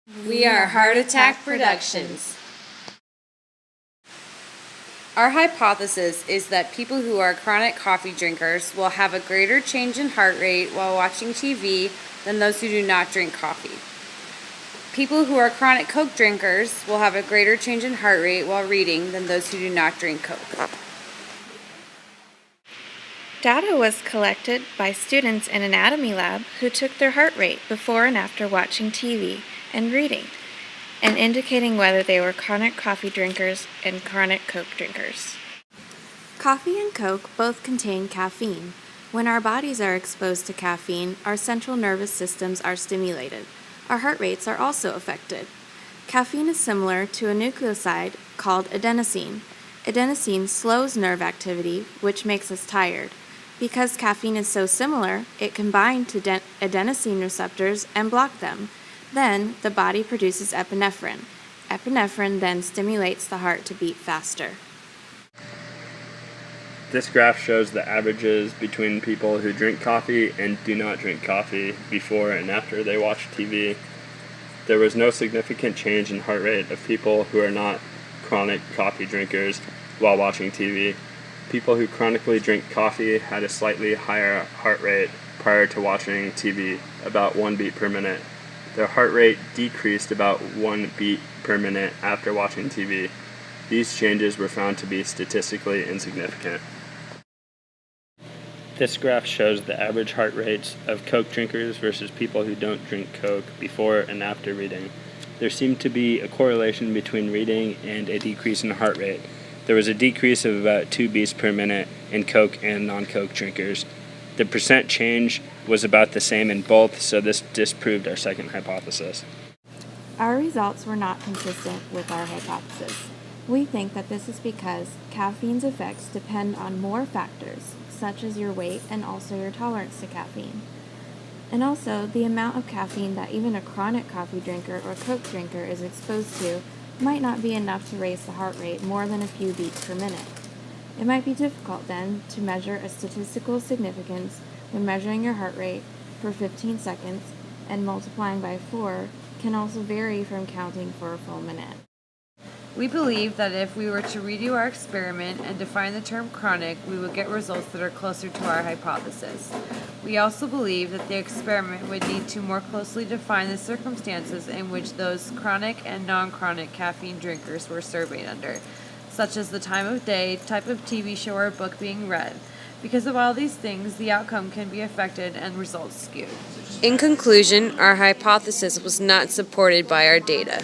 We are Heart Attack Productions. Our hypothesis is that people who are chronic coffee drinkers will have a greater change in heart rate while watching TV than those who do not drink coffee. People who are chronic Coke drinkers will have a greater change in heart rate while reading than those who do not drink Coke. Data was collected by students in an anatomy lab who took their heart rate before and after watching TV and reading, and indicating whether they were chronic coffee drinkers and chronic Coke drinkers. Coffee and Coke both contain caffeine. When our bodies are exposed to caffeine, our central nervous systems are stimulated. Our heart rates are also affected. Caffeine is similar to a nucleoside called adenosine. Adenosine slows nerve activity, which makes us tired. Because caffeine is so similar, it can bind to adenosine receptors and block them. Then, the body produces epinephrine. Epinephrine then stimulates the heart to beat faster. This graph shows the averages between people who drink coffee and do not drink coffee before and after they watch TV. There was no significant change in heart rate of people who are not chronic coffee drinkers while watching TV. People who chronically drink coffee had a slightly higher heart rate prior to watching TV, about 1 beat per minute. Their heart rate decreased about 1 beat per minute after watching TV. These changes were found to be statistically insignificant. This graph shows the average heart rates of Coke drinkers versus people who don't drink Coke before and after reading. There seemed to be a correlation between reading and a decrease in heart rate. There was a decrease of about 2 beats per minute in Coke and non-Coke drinkers. The percent change was about the same in both, so this disproved our second hypothesis. Our results were not consistent with our hypothesis. We think that this is because caffeine's effects depend on more factors, such as your weight and also your tolerance to caffeine. And also, the amount of caffeine that even a chronic coffee drinker or Coke drinker is exposed to might not be enough to raise the heart rate more than a few beats per minute. It might be difficult then to measure a statistical significance when measuring your heart rate for 15 seconds, and multiplying by 4 can also vary from counting for a full minute. We believe that if we were to redo our experiment and define the term chronic, we would get results that are closer to our hypothesis. We also believe that the experiment would need to more closely define the circumstances in which those chronic and non-chronic caffeine drinkers were surveyed under, such as the time of day, type of TV show or book being read. Because of all these things, the outcome can be affected and results skewed. In conclusion, our hypothesis was not supported by our data.